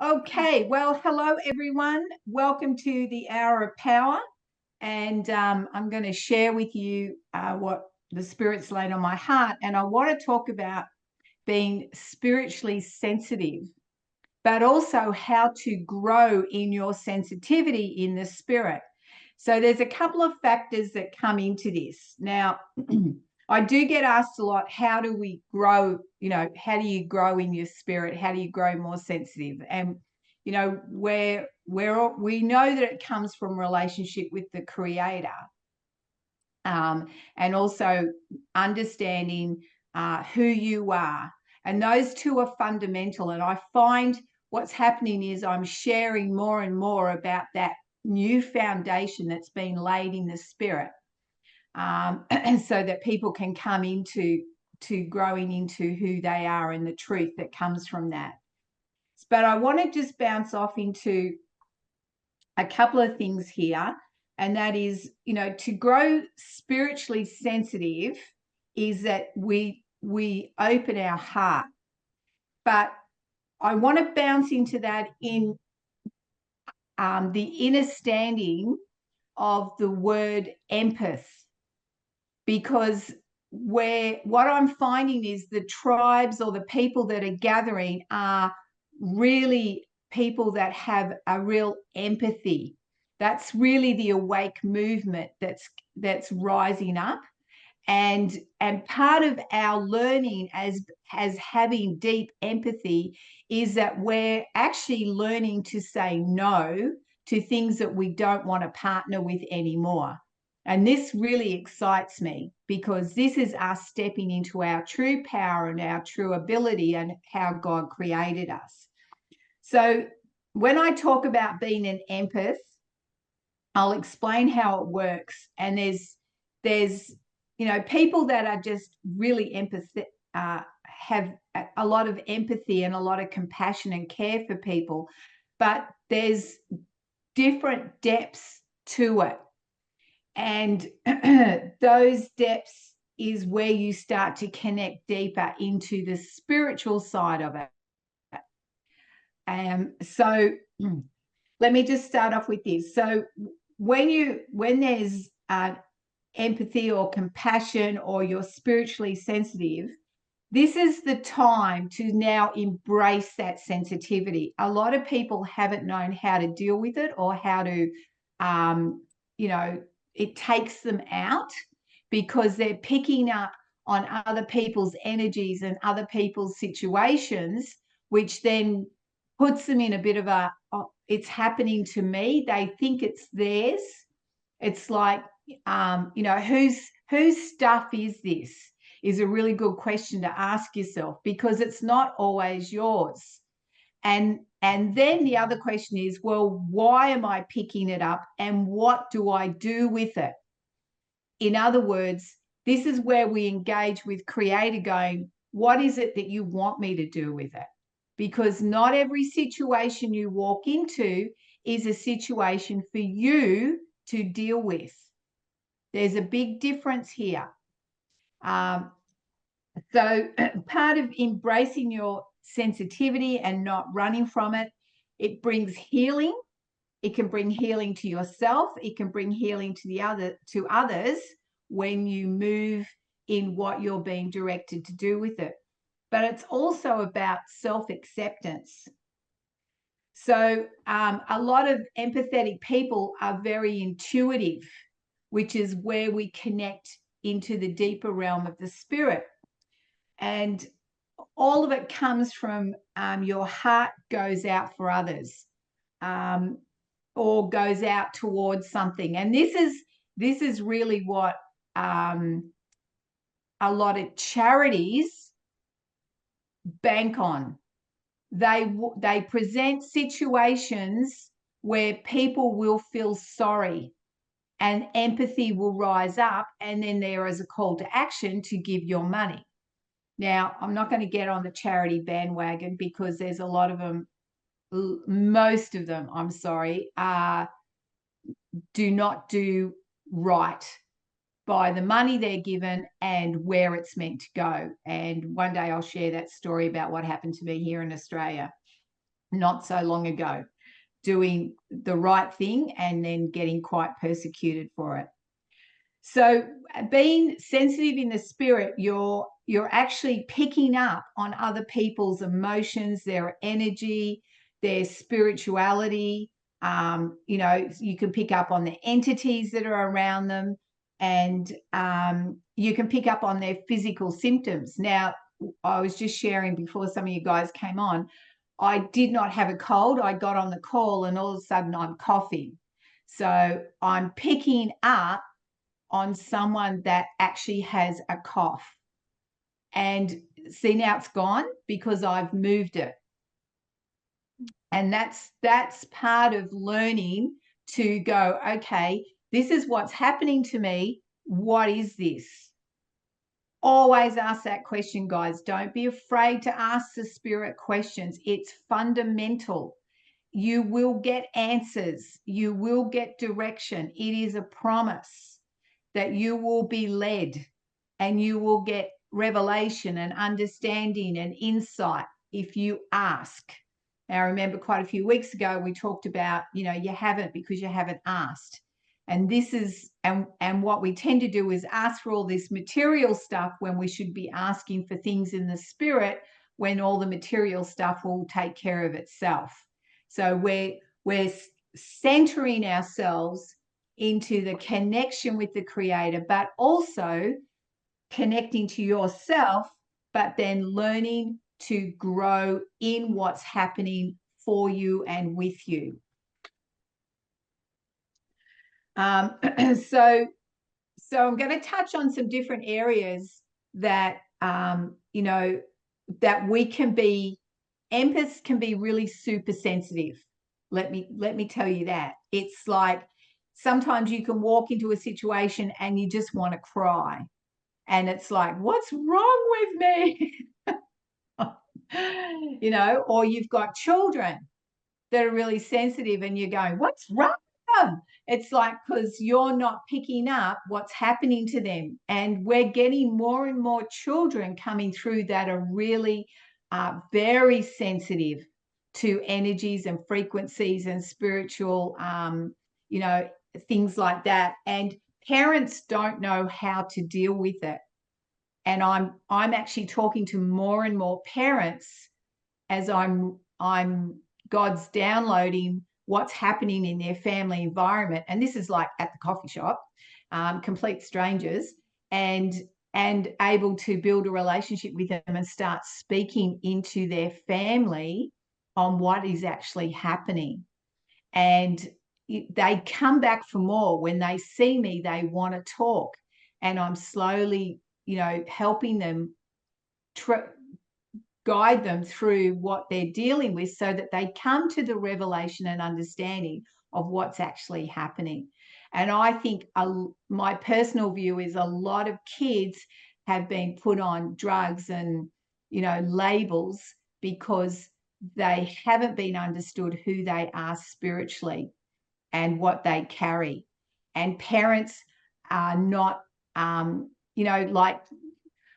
Okay, well, hello everyone. Welcome to the Hour of Power. And I'm going to share with you what the Spirit's laid on my heart. And I want to talk about being spiritually sensitive, but also how to grow in your sensitivity in the Spirit. So there's a couple of factors that come into this. Now, I do get asked a lot, how do we grow? How do you grow in your spirit? How do you grow more sensitive? And, where we know that it comes from relationship with the Creator, and also understanding who you are. And those two are fundamental. And I find what's happening is I'm sharing more and more about that new foundation that's been laid in the Spirit, so that people can come into growing into who they are and the truth that comes from that. But I want to just bounce off into a couple of things here, and that is, to grow spiritually sensitive is that we open our heart. But I want to bounce into that in the understanding of the word empath, because what I'm finding is the tribes or the people that are gathering are really people that have a real empathy. That's really the awake movement that's rising up. And part of our learning as having deep empathy is that we're actually learning to say no to things that we don't want to partner with anymore. And this really excites me, because this is us stepping into our true power and our true ability and how God created us. So when I talk about being an empath, I'll explain how it works. And there's people that are just really empathetic, have a lot of empathy and a lot of compassion and care for people, but there's different depths to it. And those depths is where you start to connect deeper into the spiritual side of it. So let me just start off with this. So when there's empathy or compassion, or you're spiritually sensitive, this is the time to now embrace that sensitivity. A lot of people haven't known how to deal with it, or how to, it takes them out, because they're picking up on other people's energies and other people's situations, which then puts them in a bit of a, oh, it's happening to me. They think it's theirs. It's like, whose stuff is this? Is a really good question to ask yourself, because it's not always yours. And then the other question is, well, why am I picking it up, and what do I do with it? In other words, this is where we engage with Creator, going, what is it that you want me to do with it? Because not every situation you walk into is a situation for you to deal with. There's a big difference here. So part of embracing your sensitivity and not running from it, it brings healing. It can bring healing to yourself. It can bring healing to others when you move in what you're being directed to do with it. But it's also about self-acceptance. So a lot of empathetic people are very intuitive, which is where we connect into the deeper realm of the spirit. And all of it comes from your heart goes out for others, or goes out towards something. And this is really what a lot of charities bank on. They present situations where people will feel sorry, and empathy will rise up, and then there is a call to action to give your money. Now, I'm not going to get on the charity bandwagon, because there's a lot of them, most of them, I'm sorry, do not do right by the money they're given and where it's meant to go. And one day I'll share that story about what happened to me here in Australia. not so long ago, doing the right thing and then getting quite persecuted for it. So being sensitive in the spirit, you're actually picking up on other people's emotions, their energy, their spirituality. You know, you can pick up on the entities that are around them, and you can pick up on their physical symptoms. Now, I was just sharing before some of you guys came on, I did not have a cold. I got on the call and all of a sudden I'm coughing. So I'm picking up on someone that actually has a cough. And see, now it's gone because I've moved it. And that's part of learning to go, okay, this is what's happening to me. What is this? Always ask that question, guys. Don't be afraid to ask the spirit questions. It's fundamental. You will get answers. You will get direction. It is a promise that you will be led and you will get revelation and understanding and insight if you ask. Now, I remember quite a few weeks ago, we talked about, you know, you haven't because you haven't asked. And this is, and what we tend to do is ask for all this material stuff when we should be asking for things in the spirit, when all the material stuff will take care of itself. So we're centering ourselves into the connection with the creator, but also connecting to yourself, but then learning to grow in what's happening for you and with you. So I'm going to touch on some different areas that, you know, that we can be, empaths can be really super sensitive. Let me tell you that. It's like sometimes you can walk into a situation and you just want to cry. And it's like, what's wrong with me? You know, or you've got children that are really sensitive and you're going, what's wrong with them? It's like, because you're not picking up what's happening to them. And we're getting more and more children coming through that are really very sensitive to energies and frequencies and spiritual, you know, things like that. And parents don't know how to deal with it. And I'm actually talking to more and more parents as I'm God's downloading what's happening in their family environment. And this is like at the coffee shop, complete strangers, and able to build a relationship with them and start speaking into their family on what is actually happening. And they come back for more. When they see me, they want to talk. And I'm slowly, you know, helping them guide them through what they're dealing with so that they come to the revelation and understanding of what's actually happening. And I think my personal view is a lot of kids have been put on drugs and, you know, labels because they haven't been understood who they are spiritually and what they carry. And parents are not, you know, like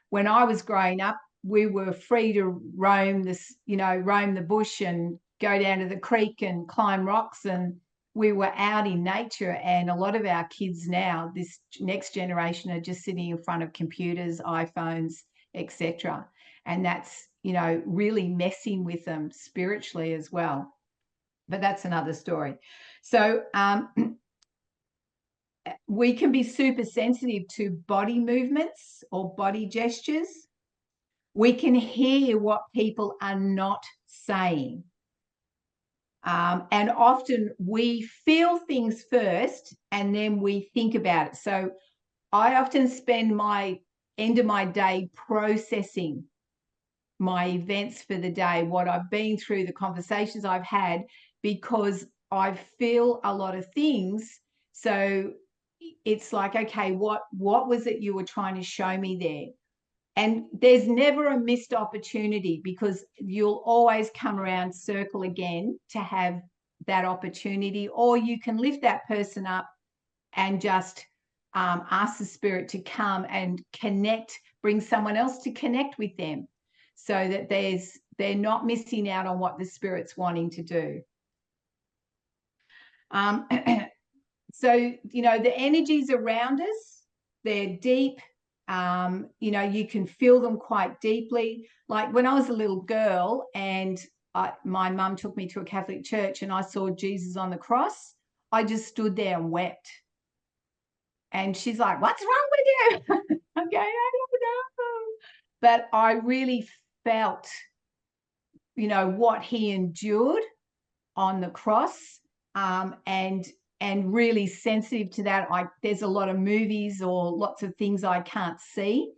when I was growing up, we were free to roam this, you know, roam the bush and go down to the creek and climb rocks, and we were out in nature. And a lot of our kids now, this next generation, are just sitting in front of computers, iPhones, etc. And that's, you know, really messing with them spiritually as well. But that's another story. So we can be super sensitive to body movements or body gestures. We can hear what people are not saying. And often we feel things first and then we think about it. So I often spend my end of my day processing my events for the day, what I've been through, the conversations I've had, because I feel a lot of things. So it's like, okay, what was it you were trying to show me there? And there's never a missed opportunity, because you'll always come around circle again to have that opportunity. Or you can lift that person up and just ask the spirit to come and connect, bring someone else to connect with them, so that they're not missing out on what the Spirit's wanting to do. So, you know, the energies around us, they're deep. You know, you can feel them quite deeply. Like when I was a little girl and my mum took me to a Catholic church and I saw Jesus on the cross, I just stood there and wept. And she's like, "What's wrong with you?" I'm going, "I don't know." But I really felt, you know, what he endured on the cross, and really sensitive to that. There's a lot of movies or lots of things I can't see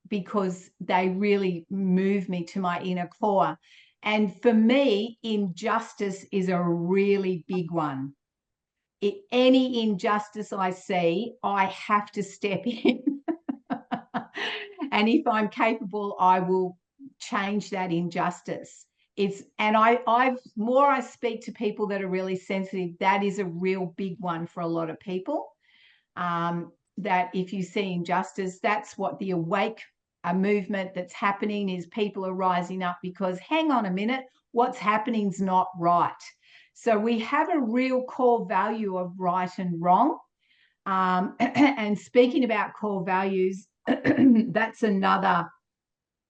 because they really move me to my inner core. And for me, injustice is a really big one. Any injustice I see, I have to step in. And if I'm capable, I will change that injustice. I've more I speak to people that are really sensitive, that is a real big one for a lot of people. That if you see injustice, that's what the awake movement that's happening is. People are rising up because, hang on a minute, what's happening's not right. So we have a real core value of right and wrong. And speaking about core values, that's another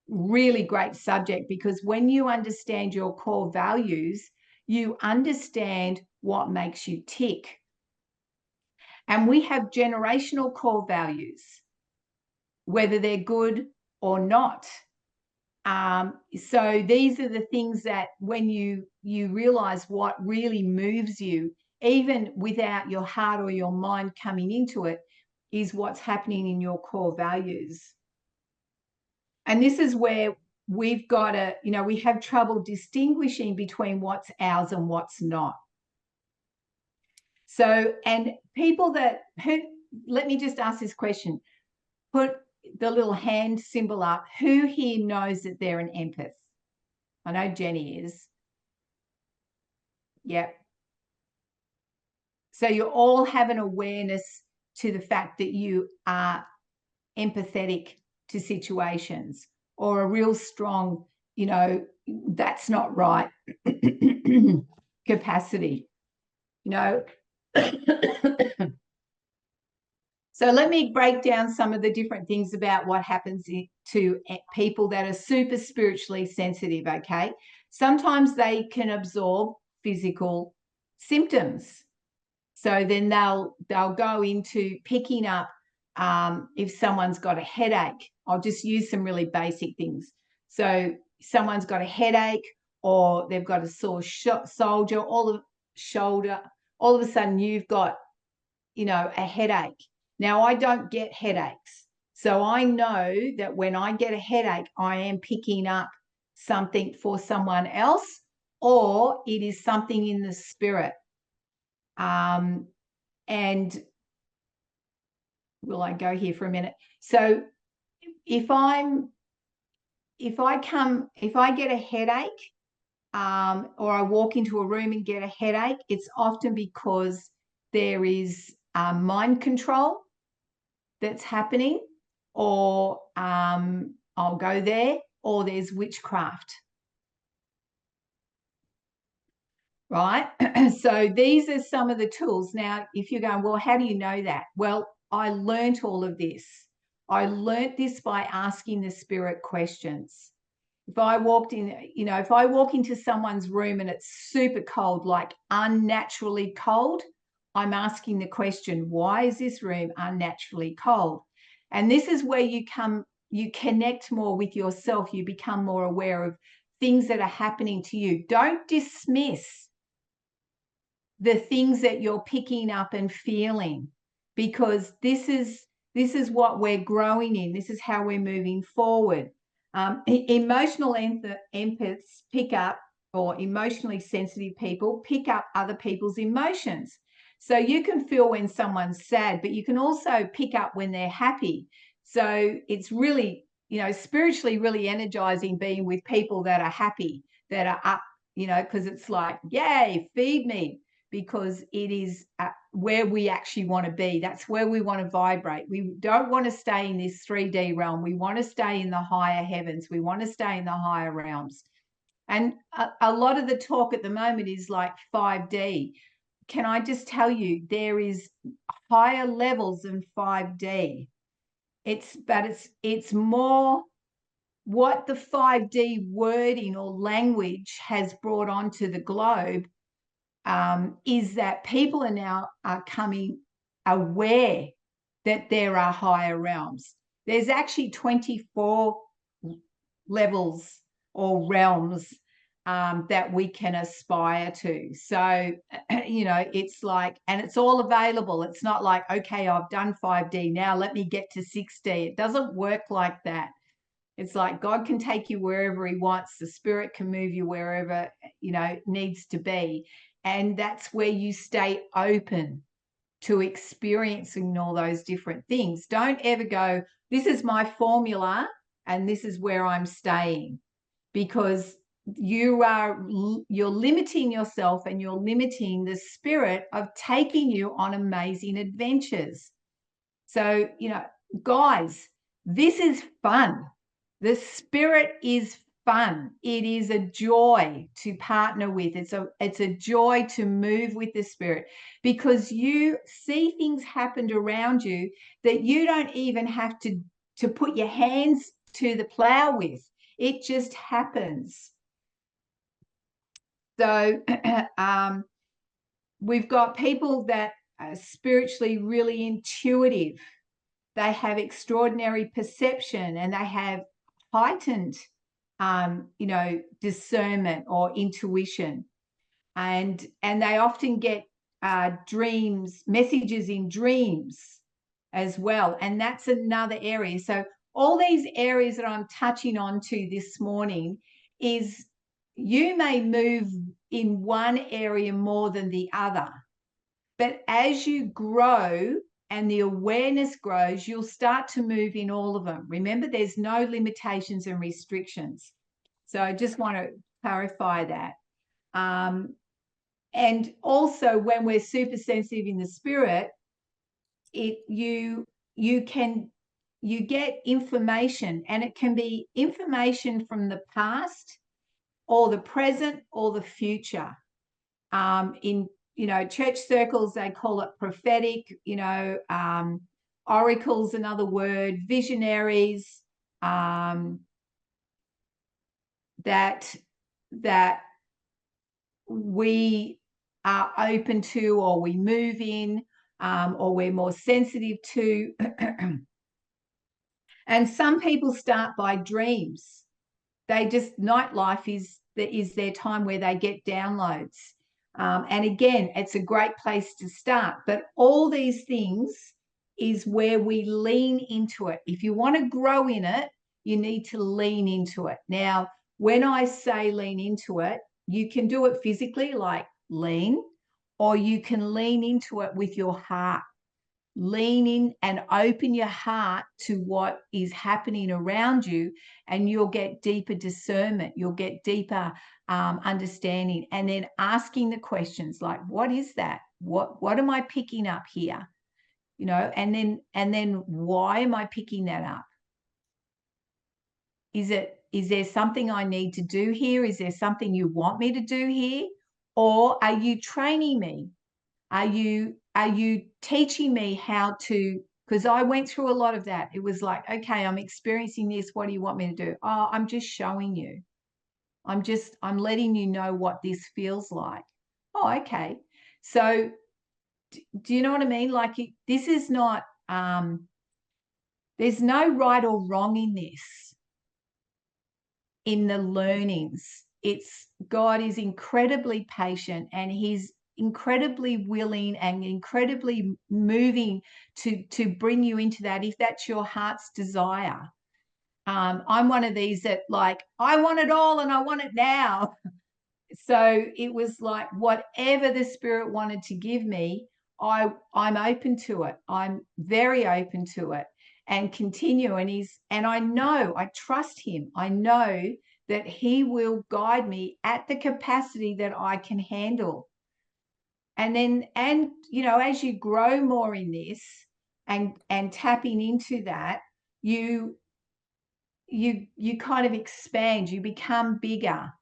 really great subject, because when you understand your core values, you understand what makes you tick. And we have generational core values, whether they're good or not. So these are the things that when you realize what really moves you, even without your heart or your mind coming into it, is what's happening in your core values. And this is where we've got to, you know, we have trouble distinguishing between what's ours and what's not. So, and people let me just ask this question. Put the little hand symbol up. Who here knows that they're an empath? I know Jenny is. Yep. So you all have an awareness to the fact that you are empathetic to situations, or a real strong, you know, that's not right capacity, you know. So let me break down some of the different things about what happens to people that are super spiritually sensitive, okay? Sometimes they can absorb physical symptoms. So then they'll go into picking up if someone's got a headache. I'll just use some really basic things. So someone's got a headache, or they've got a sore shoulder, all of a sudden you've got, you know, a headache. Now, I don't get headaches. So I know that when I get a headache, I am picking up something for someone else, or it is something in the spirit. And will I go here for a minute? So if I get a headache, or I walk into a room and get a headache, it's often because there is mind control that's happening, or I'll go there, or there's witchcraft. Right? So these are some of the tools. Now, if you're going, well, how do you know that? Well, I learnt all of this. I learnt this by asking the spirit questions. If I walk into someone's room and it's super cold, like unnaturally cold, I'm asking the question, why is this room unnaturally cold? And this is where you connect more with yourself. You become more aware of things that are happening to you. Don't dismiss the things that you're picking up and feeling, because this is what we're growing in. This is how we're moving forward. Emotional empaths pick up, or emotionally sensitive people pick up other people's emotions. So you can feel when someone's sad, but you can also pick up when they're happy. So it's really, you know, spiritually really energizing being with people that are happy, that are up, you know, because it's like, yay, feed me, because it is where we actually want to be. That's where we want to vibrate. We don't want to stay in this 3D realm. We want to stay in the higher heavens. We want to stay in the higher realms. And a lot of the talk at the moment is like 5D. Can I just tell you, there is higher levels than 5D. It's more what the 5D wording or language has brought onto the globe, is that people are coming aware that there are higher realms. There's actually 24 levels or realms that we can aspire to. So, it's like, and it's all available. It's not like, okay, I've done 5D, now let me get to 6D. It doesn't work like that. It's like God can take you wherever he wants. The spirit can move you wherever, needs to be. And that's where you stay open to experiencing all those different things. Don't ever go, this is my formula and this is where I'm staying, because you're limiting yourself and you're limiting the spirit of taking you on amazing adventures. So, guys, this is fun. The spirit is fun. It is a joy to partner with. It's a joy to move with the spirit, because you see things happen around you that you don't even have to put your hands to the plow with. It just happens. So we've got people that are spiritually really intuitive. They have extraordinary perception, and they have heightened, discernment or intuition. And they often get dreams, messages in dreams as well. And that's another area. So all these areas that I'm touching on to this morning is, you may move in one area more than the other, but as you grow and the awareness grows, you'll start to move in all of them. Remember, there's no limitations and restrictions. So I just want to clarify that. And also, when we're super sensitive in the spirit, you get information, and it can be information from the past or the present or the future. In church circles, they call it prophetic. Oracle's another word. Visionaries, that we are open to, or we move in, or we're more sensitive to. And some people start by dreams. Nightlife is their time where they get downloads. And again, it's a great place to start. But all these things is where we lean into it. If you want to grow in it, you need to lean into it. Now, when I say lean into it, you can do it physically, like lean, or you can lean into it with your heart. Lean in and open your heart to what is happening around you, and you'll get deeper discernment. You'll get deeper understanding, and then asking the questions like, what is that? What am I picking up here? And then why am I picking that up? Is there something I need to do here? Is there something you want me to do here? Or are you training me? Are you teaching me how to, because I went through a lot of that. It was like, okay, I'm experiencing this. What do you want me to do? Oh, I'm just showing you. I'm letting you know what this feels like. Oh, okay. So do you know what I mean? Like, this is not, there's no right or wrong in this, in the learnings. God is incredibly patient, and he's incredibly willing and incredibly moving to bring you into that, if that's your heart's desire. I'm one of these that, like, I want it all and I want it now. So it was like, whatever the spirit wanted to give me, I'm open to it. I'm very open to it, and continue. And I trust him. I know that he will guide me at the capacity that I can handle. And as you grow more in this and tapping into that, you kind of expand, you become bigger.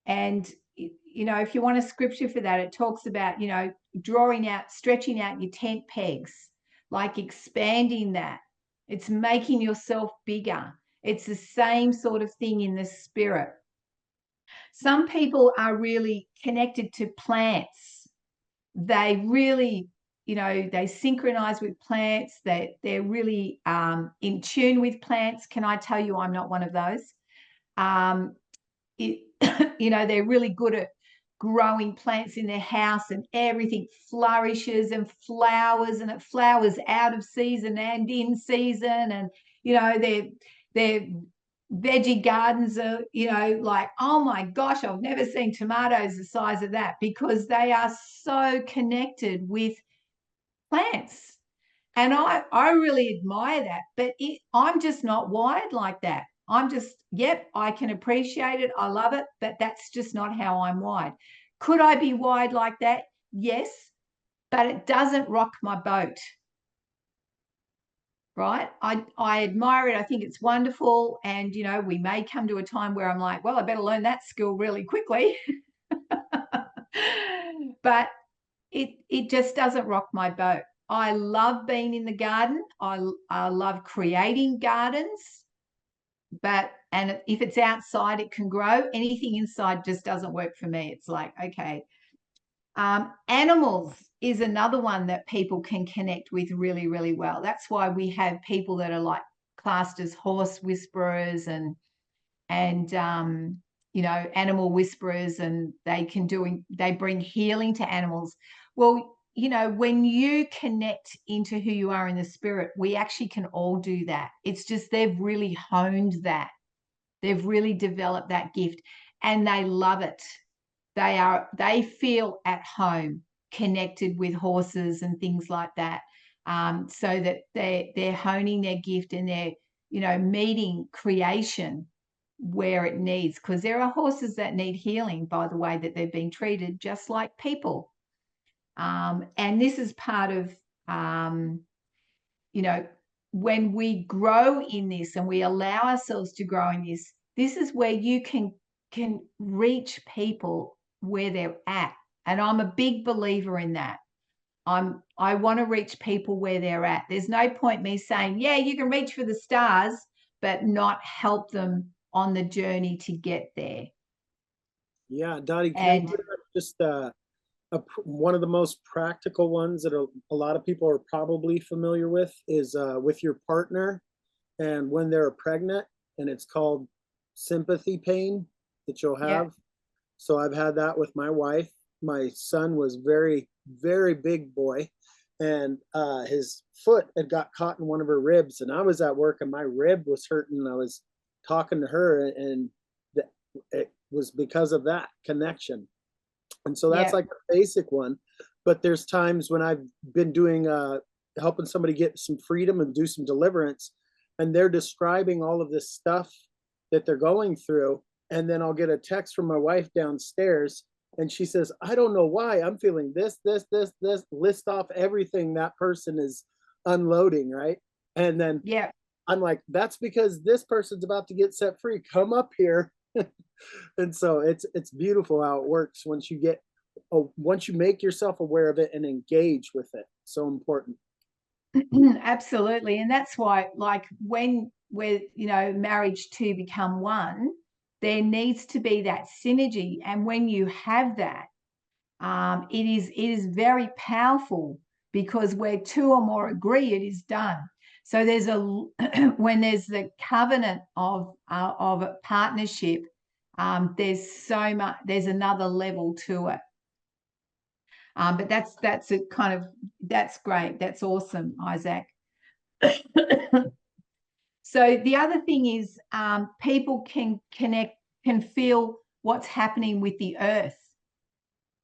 And, you know, if you want a scripture for that, it talks about, you know, stretching out your tent pegs, like expanding that. It's making yourself bigger. It's the same sort of thing in the spirit. Some people are really connected to plants. They really, you know, they synchronize with plants. They're really in tune with plants. Can I tell you, I'm not one of those. You know, they're really good at growing plants in their house, and everything flourishes and flowers, and it flowers out of season and in season. And, you know, their veggie gardens are, you know, like, oh my gosh, I've never seen tomatoes the size of that, because they are so connected with plants. And I really admire that, but I'm just not wired like that. I'm just, yep, I can appreciate it. I love it, but that's just not how I'm wired. Could I be wired like that? Yes, but it doesn't rock my boat. Right? I admire it. I think it's wonderful. And, you know, we may come to a time where I'm like, well, I better learn that skill really quickly. But it just doesn't rock my boat. I love being in the garden. I love creating gardens, and if it's outside, it can grow. Anything inside just doesn't work for me. It's like, okay. Animals is another one that people can connect with really, really well. That's why we have people that are like classed as horse whisperers and you know, animal whisperers, and they bring healing to animals. Well, you know, when you connect into who you are in the spirit, we actually can all do that. It's just they've really honed that. They've really developed that gift, and they love it. They feel at home, connected with horses and things like that. So that they're honing their gift, and they're, you know, meeting creation where it needs, because there are horses that need healing by the way that they've been treated, just like people. And this is part of, you know, when we grow in this and we allow ourselves to grow in this, this is where you can reach people where they're at. And I'm a big believer in that. I want to reach people where they're at. There's no point me saying, yeah, you can reach for the stars, but not help them on the journey to get there. Yeah, Dottie, can And I just one of the most practical ones that a lot of people are probably familiar with is with your partner and when they're pregnant, and it's called sympathy pain that you'll have. yeah, So I've had that with my wife. My son was very, very big boy, and his foot had got caught in one of her ribs, and I was at work and my rib was hurting, and I was talking to her, and it was because of that connection. And so that's yeah, like a basic one. But there's times when I've been doing helping somebody get some freedom and do some deliverance, and they're describing all of this stuff that they're going through, and then I'll get a text from my wife downstairs, and she says, I don't know why I'm feeling this, list off everything that person is unloading, right? And then yeah. I'm like, that's because this person's about to get set free. Come up here. And so it's beautiful how it works once once you make yourself aware of it and engage with it. So important. Absolutely. And that's why, like, when we're, you know, marriage to become one, there needs to be that synergy. And when you have that, it is very powerful, because where two or more agree, it is done. So there's when there's the covenant of a partnership, there's another level to it. But that's a kind of, that's great. That's awesome, Isaac. So the other thing is, people can feel what's happening with the earth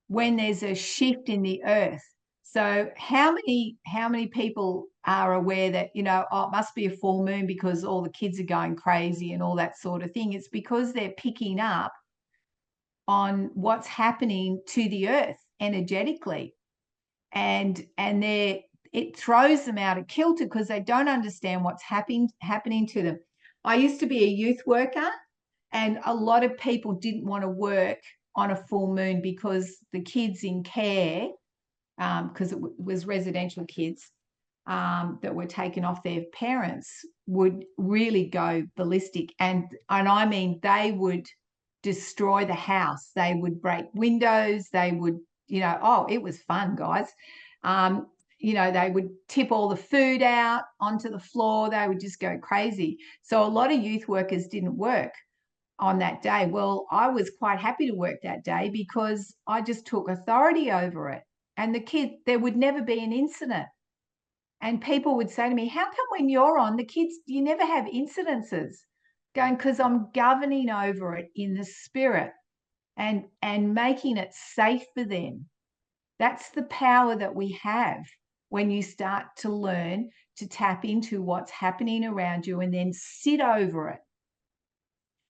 when there's a shift in the earth. So how many people are aware that, you know, oh, it must be a full moon because all the kids are going crazy and all that sort of thing? It's because they're picking up on what's happening to the earth energetically, and it throws them out of kilter because they don't understand what's happening to them. I used to be a youth worker, And a lot of people didn't want to work on a full moon because the kids in care, because it was residential kids that were taken off their parents, would really go ballistic. And I mean, they would destroy the house. They would break windows. They would, oh, it was fun, guys. They would tip all the food out onto the floor. They would just go crazy. So a lot of youth workers didn't work on that day. Well, I was quite happy to work that day because I just took authority over it. And the kids, there would never be an incident. And people would say to me, how come when you're on, the kids, you never have incidences? Going, because I'm governing over it in the spirit and making it safe for them. That's the power that we have when you start to learn to tap into what's happening around you and then sit over it.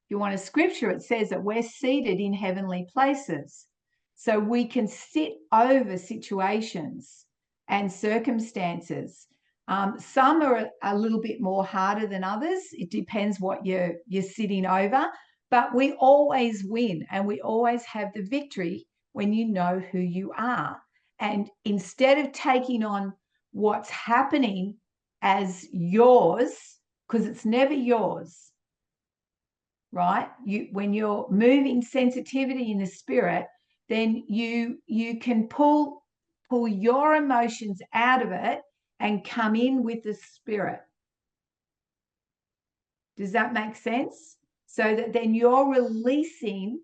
If you want a scripture, it says that we're seated in heavenly places. So we can sit over situations and circumstances. Some are a little bit more harder than others. It depends what you're sitting over. But we always win and we always have the victory when you know who you are. And instead of taking on what's happening as yours, because it's never yours, right? When you're moving sensitivity in the spirit, then you can pull your emotions out of it and come in with the spirit. Does that make sense? So that then you're releasing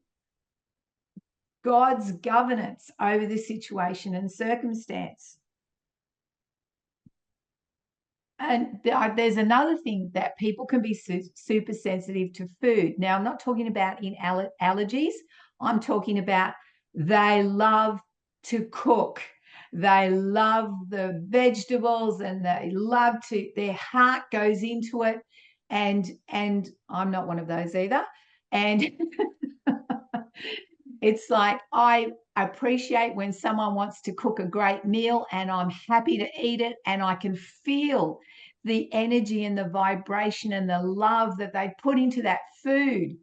God's governance over the situation and circumstance. And there's another thing, that people can be super sensitive to food. Now, I'm not talking about in allergies. I'm talking about they love to cook. They love the vegetables and they love to, their heart goes into it. And I'm not one of those either. And it's like, I appreciate when someone wants to cook a great meal and I'm happy to eat it and I can feel the energy and the vibration and the love that they put into that food.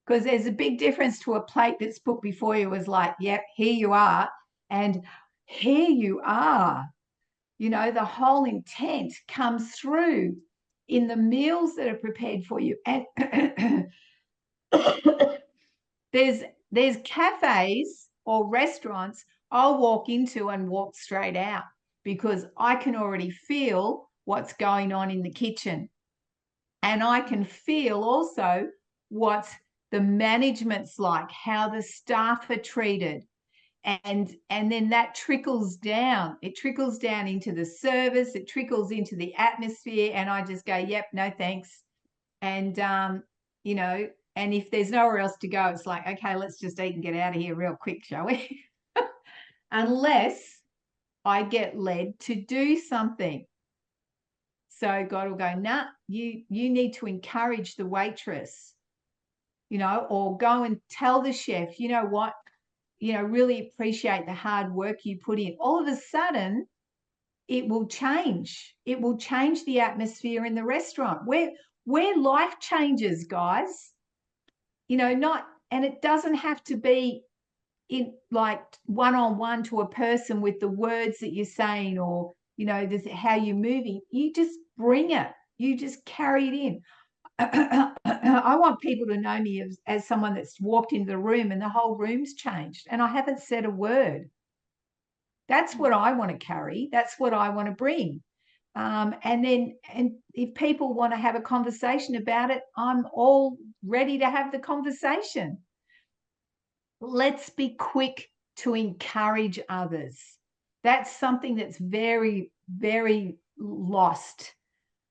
Because there's a big difference to a plate that's put before you was like, yep, here you are. And here you are. The whole intent comes through in the meals that are prepared for you. And there's cafes or restaurants I'll walk into and walk straight out because I can already feel what's going on in the kitchen. And I can feel also what the management's like, how the staff are treated. And then that trickles down. It trickles down into the service. It trickles into the atmosphere. And I just go, yep, no thanks. And, and if there's nowhere else to go, it's like, okay, let's just eat and get out of here real quick, shall we? Unless I get led to do something. So God will go, nah, you need to encourage the waitress, or go and tell the chef, you know what, really appreciate the hard work you put in. All of a sudden, it will change. It will change the atmosphere in the restaurant where life changes, guys. And it doesn't have to be in like one-on-one to a person with the words that you're saying or, how you're moving. You just bring it. You just carry it in. I want people to know me as someone that's walked into the room and the whole room's changed and I haven't said a word. That's what I want to carry. That's what I want to bring. And if people want to have a conversation about it, I'm all ready to have the conversation. Let's be quick to encourage others. That's something that's very, very lost,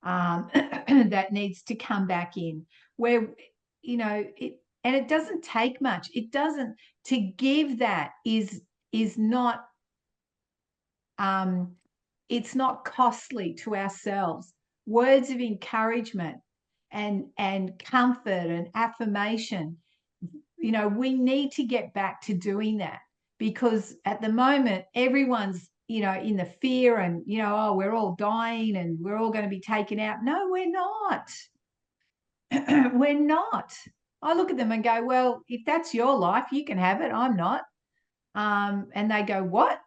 that needs to come back in, where, it doesn't take much. It doesn't, to give that is not, it's not costly to ourselves. Words of encouragement and comfort and affirmation, we need to get back to doing that, because at the moment everyone's in the fear and oh, we're all dying and we're all going to be taken out. No, we're not. We're not. I look at them and go, well, if that's your life, you can have it. I'm not. And they go, what?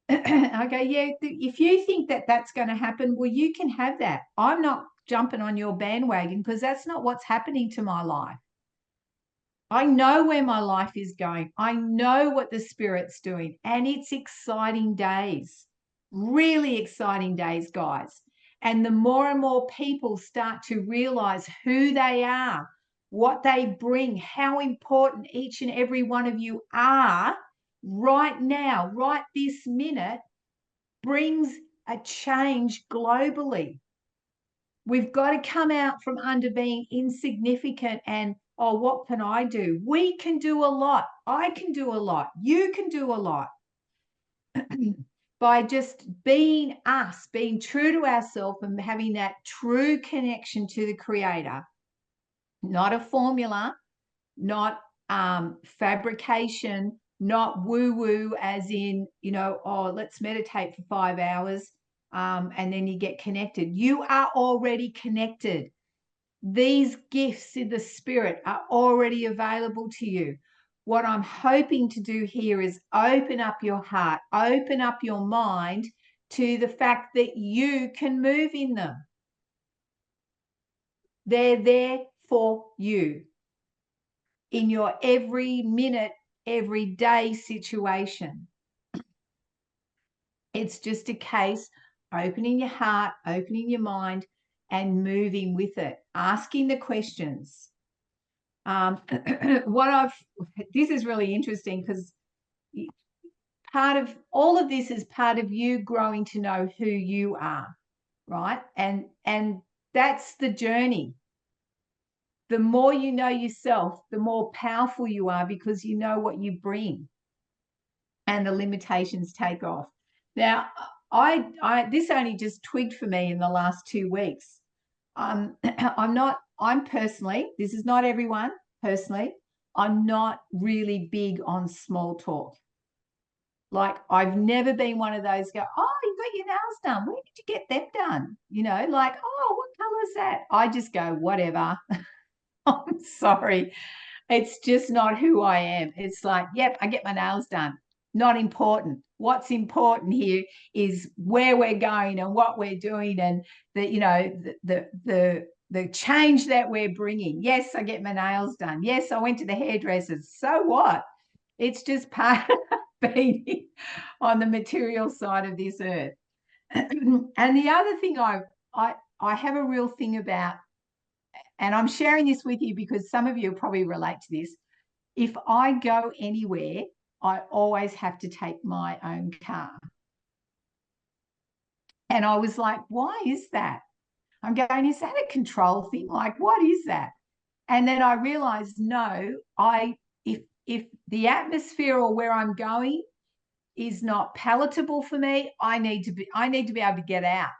I go, yeah, if you think that that's going to happen, well, you can have that. I'm not jumping on your bandwagon because that's not what's happening to my life. I know where my life is going. I know what the Spirit's doing. And it's exciting days, really exciting days, guys. And the more and more people start to realize who they are, what they bring, how important each and every one of you are right now, right this minute, brings a change globally. We've got to come out from under being insignificant and, oh, what can I do? We can do a lot. I can do a lot. You can do a lot. By just being us, being true to ourselves and having that true connection to the Creator, not a formula, not fabrication, not woo-woo as in, you know, oh, let's meditate for 5 hours and then you get connected. You are already connected. These gifts in the Spirit are already available to you. What I'm hoping to do here is open up your heart, open up your mind to the fact that you can move in them. They're there for you in your every minute, every day situation. It's just a case opening your heart, opening your mind, and moving with it, asking the questions. This is really interesting because part of all of this is part of you growing to know who you are, right? And that's the journey. The more you know yourself, the more powerful you are because you know what you bring, and the limitations take off. Now, this only just twigged for me in the last 2 weeks. I'm personally, this is not everyone, personally, I'm not really big on small talk. Like, I've never been one of those go, oh, you got your nails done. Where did you get them done? You know, like, oh, what color is that? I just go, whatever. I'm sorry. It's just not who I am. It's like, yep, I get my nails done. Not important. What's important here is where we're going and what we're doing and the change that we're bringing. Yes, I get my nails done. Yes, I went to the hairdressers. So what? It's just part of being on the material side of this earth. And the other thing I have a real thing about, and I'm sharing this with you because some of you probably relate to this. If I go anywhere, I always have to take my own car. And I was like, why is that? I'm going, is that a control thing? Like, what is that? And then I realized, no, if the atmosphere or where I'm going is not palatable for me, I need to be able to get out.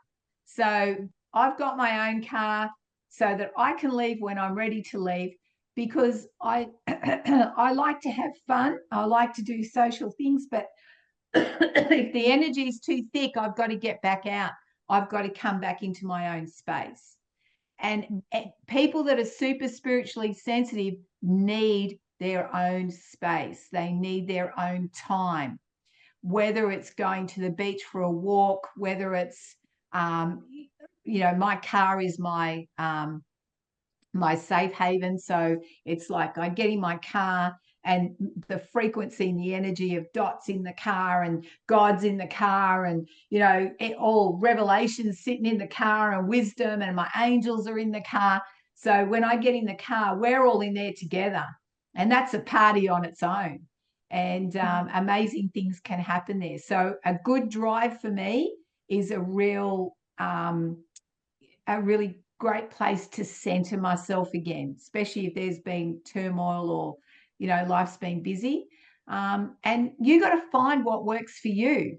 So I've got my own car so that I can leave when I'm ready to leave, because I I like to have fun. I like to do social things, but if the energy is too thick, I've got to get back out. I've got to come back into my own space. And people that are super spiritually sensitive need their own space. They need their own time, whether it's going to the beach for a walk, whether it's, my car is my safe haven. So it's like I get in my car and the frequency and the energy of dots in the car and God's in the car and, all revelations sitting in the car and wisdom, and my angels are in the car. So when I get in the car, we're all in there together, and that's a party on its own. And amazing things can happen there. So a good drive for me is a really great place to center myself again, especially if there's been turmoil or, life's been busy. And you got to find what works for you.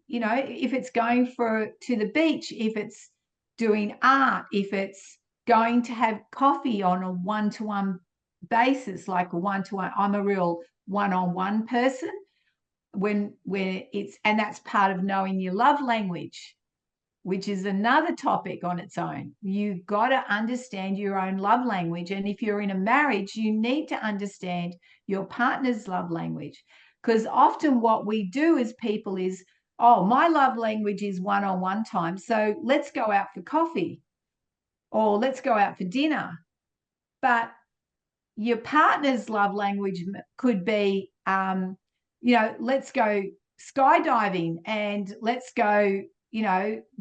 If it's going to the beach, if it's doing art, if it's going to have coffee on a one-to-one basis, like a one-to-one. I'm a real one-on-one person and that's part of knowing your love language. which is another topic on its own. You've got to understand your own love language. And if you're in a marriage, you need to understand your partner's love language. Because often what we do as people is, oh, my love language is one-on-one time, so let's go out for coffee or let's go out for dinner. But your partner's love language could be, let's go skydiving and let's go,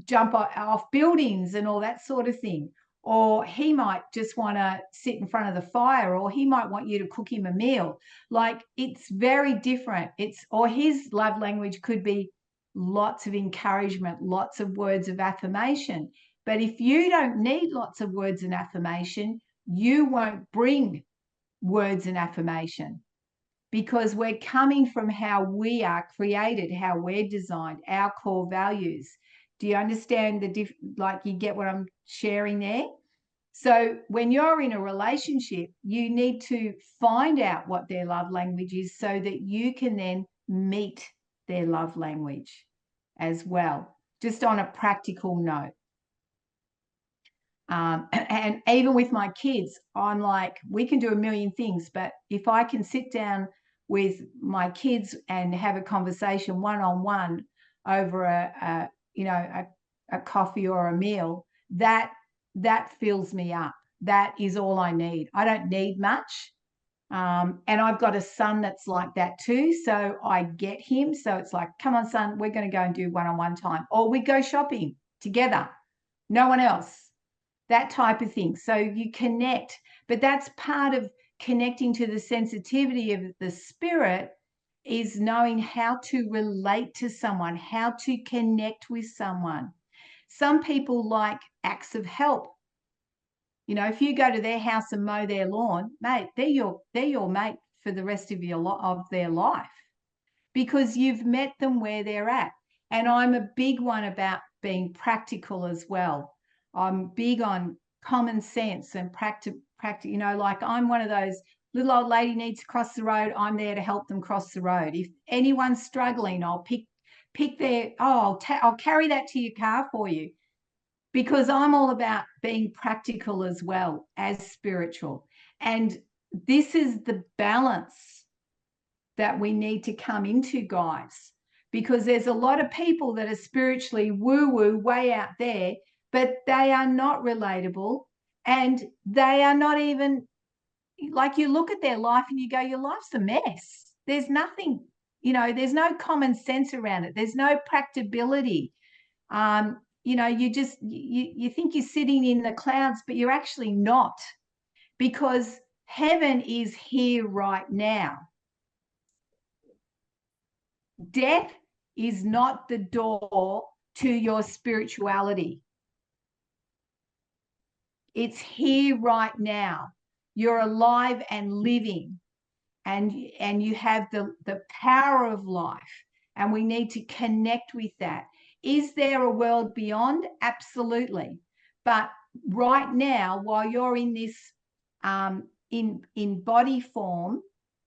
jump off buildings and all that sort of thing. Or he might just want to sit in front of the fire, or he might want you to cook him a meal. Like, it's very different. Or his love language could be lots of encouragement, lots of words of affirmation. But if you don't need lots of words and affirmation, you won't bring words and affirmation, because we're coming from how we are created, how we're designed, our core values. Do you understand you get what I'm sharing there? So when you're in a relationship, you need to find out what their love language is so that you can then meet their love language as well, just on a practical note. And even with my kids, I'm like, we can do a million things, but if I can sit down with my kids and have a conversation one-on-one over a coffee or a meal, that fills me up. That is all I need. I don't need much. And I've got a son that's like that too, so I get him. So it's like, come on, son, we're going to go and do one-on-one time, or we go shopping together, no one else. That type of thing. So you connect, but that's part of connecting to the sensitivity of the spirit, is knowing how to relate to someone, how to connect with someone. Some people like acts of help. If you go to their house and mow their lawn, mate, they're your mate for the rest of their life, because you've met them where they're at. And I'm a big one about being practical as well. I'm big on common sense and practice. Like, I'm one of those, little old lady needs to cross the road, I'm there to help them cross the road. If anyone's struggling, I'll pick their, I'll carry that to your car for you, because I'm all about being practical as well as spiritual. And this is the balance that we need to come into, guys, because there's a lot of people that are spiritually woo-woo way out there, but they are not relatable, and they are not even, like, you look at their life and you go, your life's a mess. There's nothing, there's no common sense around it. There's no practicability. You think you're sitting in the clouds, but you're actually not, because heaven is here right now. Death is not the door to your spirituality. It's here right now. You're alive and living, and you have the power of life, and we need to connect with that. Is there a world beyond? Absolutely. But right now, while you're in this in body form,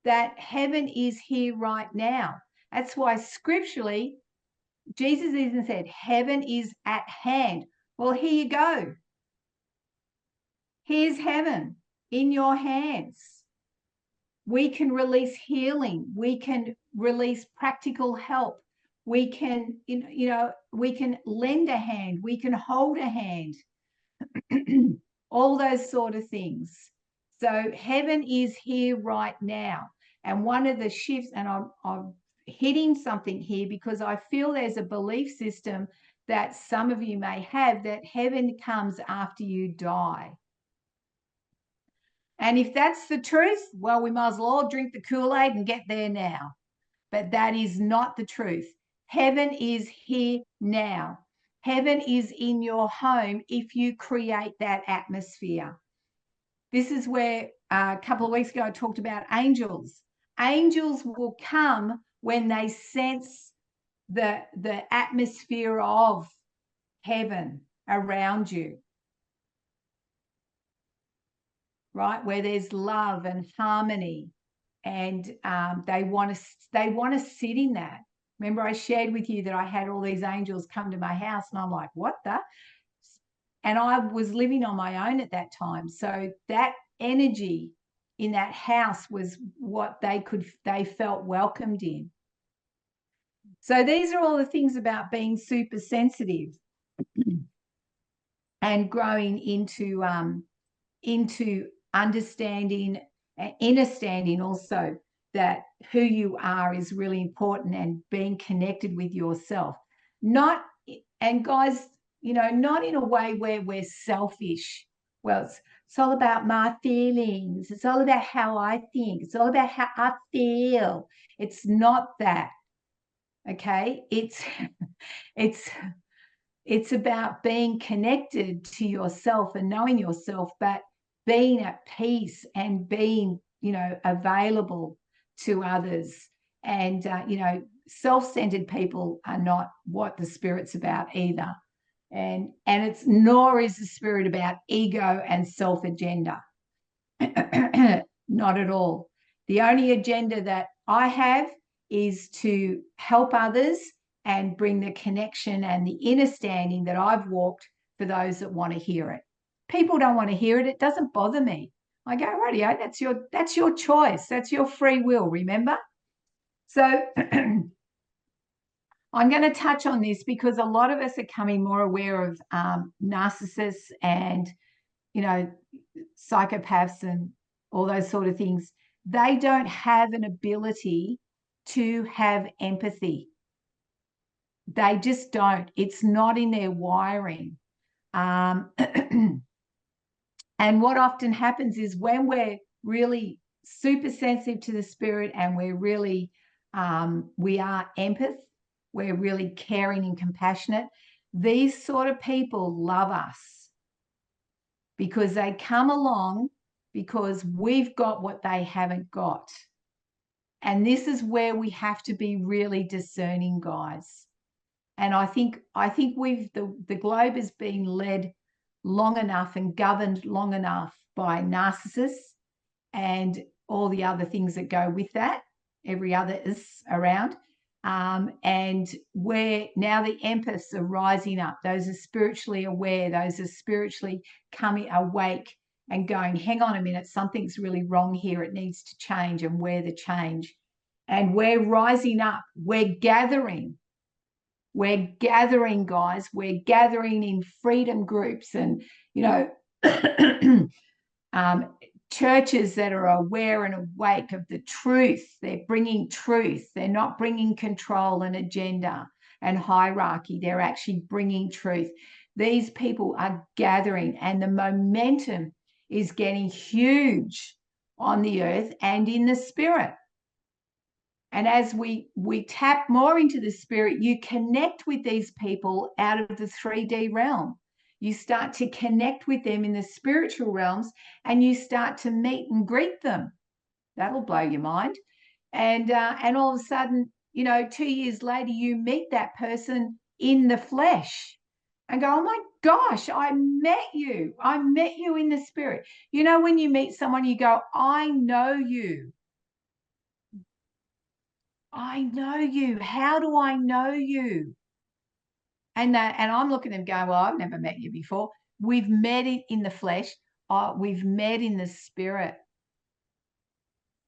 that heaven is here right now. That's why scripturally, Jesus even said, heaven is at hand. Well, here you go. Here's heaven in your hands. We can release healing. We can release practical help. We can, we can lend a hand. We can hold a hand. All those sort of things. So heaven is here right now. And one of the shifts, and I'm hitting something here because I feel there's a belief system that some of you may have, that heaven comes after you die. And if that's the truth, well, we might as well all drink the Kool-Aid and get there now. But that is not the truth. Heaven is here now. Heaven is in your home if you create that atmosphere. This is where a couple of weeks ago I talked about angels. Angels will come when they sense the atmosphere of heaven around you, right? Where there's love and harmony, and they want to sit in that. Remember I shared with you that I had all these angels come to my house, and I'm like, what the? And I was living on my own at that time. So that energy in that house was what they felt welcomed in. So these are all the things about being super sensitive and growing into understanding, understanding also that who you are is really important, and being connected with yourself. Not, and guys, not in a way where we're selfish. Well, it's all about my feelings. It's all about how I think. It's all about how I feel. It's not that. Okay. It's about being connected to yourself and knowing yourself, but being at peace and being, available to others. And, self-centered people are not what the Spirit's about either. And it's nor is the Spirit about ego and self-agenda. Not at all. The only agenda that I have is to help others and bring the connection and the understanding that I've walked for those that want to hear it. People don't want to hear it. It doesn't bother me. I go, radio, that's your choice. That's your free will, remember? So I'm going to touch on this because a lot of us are becoming more aware of narcissists and, psychopaths and all those sort of things. They don't have an ability to have empathy. They just don't. It's not in their wiring. And what often happens is when we're really super sensitive to the Spirit and we're really, we are empath, we're really caring and compassionate, these sort of people love us because they come along because we've got what they haven't got. And this is where we have to be really discerning, guys. And I think the globe has been led long enough and governed long enough by narcissists and all the other things that go with that, every other is around. And where now the empaths are rising up, those are spiritually aware, those are spiritually coming awake and going, hang on a minute, something's really wrong here. It needs to change, and we're the change. And we're rising up. We're gathering, guys. We're gathering in freedom groups and, churches that are aware and awake of the truth. They're bringing truth. They're not bringing control and agenda and hierarchy. They're actually bringing truth. These people are gathering, and the momentum is getting huge on the earth and in the Spirit. And as we tap more into the Spirit, you connect with these people out of the 3D realm. You start to connect with them in the spiritual realms, and you start to meet and greet them. That'll blow your mind. And all of a sudden, 2 years later, you meet that person in the flesh and go, oh my gosh, I met you. I met you in the Spirit. When you meet someone, you go, I know you. I know you. How do I know you? And I'm looking at them going, well, I've never met you before. We've met in the flesh. We've met in the Spirit.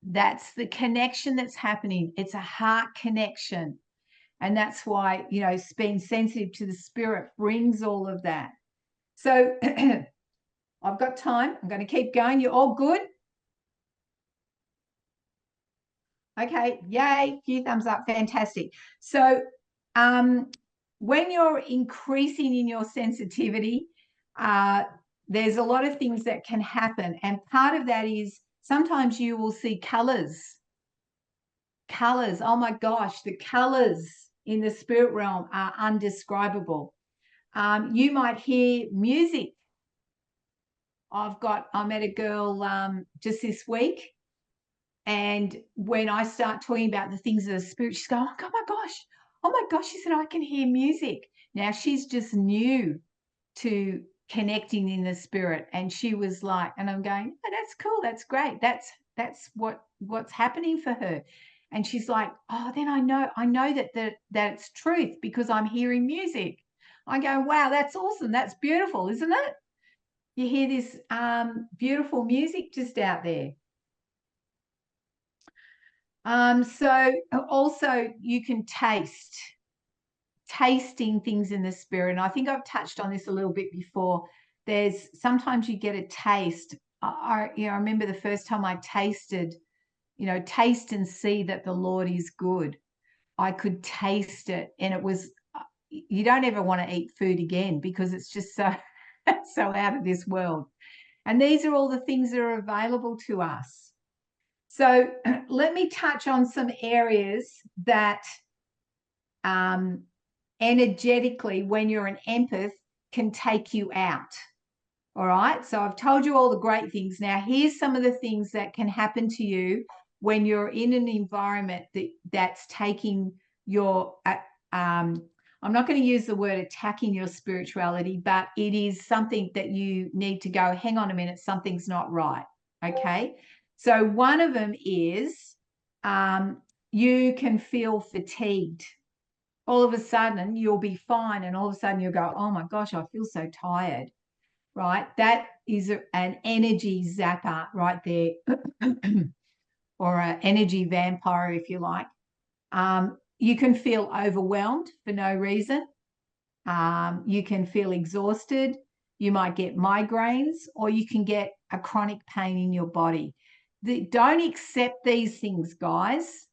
That's the connection that's happening. It's a heart connection. And that's why, being sensitive to the Spirit brings all of that. So I've got time. I'm going to keep going. You're all good? Okay, yay, few thumbs up, fantastic. So when you're increasing in your sensitivity, there's a lot of things that can happen. And part of that is sometimes you will see colors. Colors, oh my gosh, the colors in the spirit realm are undescribable. You might hear music. I met a girl just this week. And when I start talking about the things of the Spirit, she's going, oh my gosh, she said, I can hear music. Now she's just new to connecting in the Spirit. And she was like, and I'm going, oh, that's cool. That's great. That's what's happening for her. And she's like, oh, then I know that it's truth because I'm hearing music. I go, wow, that's awesome. That's beautiful, isn't it? You hear this beautiful music just out there. So also you can tasting things in the spirit. And I think I've touched on this a little bit before. There's sometimes you get a taste. I remember the first time I tasted, taste and see that the Lord is good. I could taste it, and it was, you don't ever want to eat food again because it's just so out of this world. And these are all the things that are available to us. So let me touch on some areas that energetically, when you're an empath, can take you out. All right. So I've told you all the great things. Now, here's some of the things that can happen to you when you're in an environment that's taking your, I'm not going to use the word attacking your spirituality, but it is something that you need to go, hang on a minute, something's not right. Okay. So one of them is you can feel fatigued. All of a sudden you'll be fine, and all of a sudden you'll go, oh my gosh, I feel so tired. Right? That is an energy zapper right there, or an energy vampire, if you like. You can feel overwhelmed for no reason. You can feel exhausted. You might get migraines, or you can get a chronic pain in your body. Don't accept these things, guys.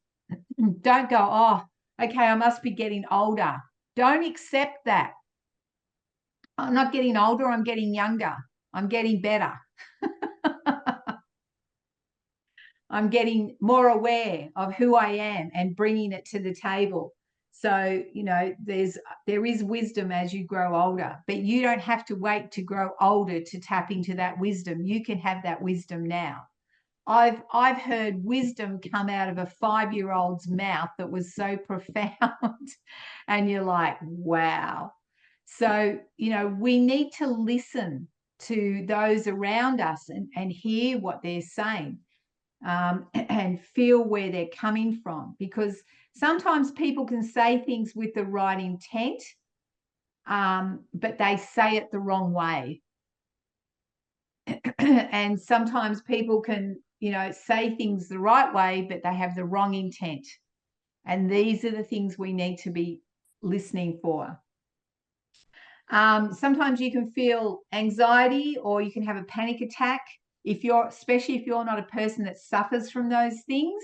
Don't go, oh, okay, I must be getting older. Don't accept that. I'm not getting older, I'm getting younger. I'm getting better. I'm getting more aware of who I am and bringing it to the table. So, there is wisdom as you grow older, but you don't have to wait to grow older to tap into that wisdom. You can have that wisdom now. I've heard wisdom come out of a 5-year-old's mouth that was so profound, and you're like, wow. So, we need to listen to those around us and hear what they're saying, and feel where they're coming from, because sometimes people can say things with the right intent, but they say it the wrong way. And sometimes people can, say things the right way, but they have the wrong intent. And these are the things we need to be listening for. Sometimes you can feel anxiety, or you can have a panic attack. Especially if you're not a person that suffers from those things,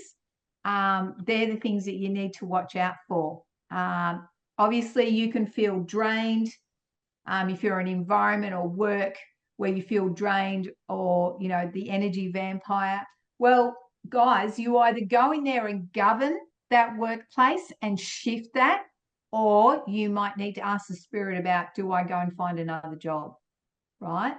they're the things that you need to watch out for. Obviously, you can feel drained if you're in an environment or work where you feel drained, or, the energy vampire. Well, guys, you either go in there and govern that workplace and shift that, or you might need to ask the spirit about, do I go and find another job, right?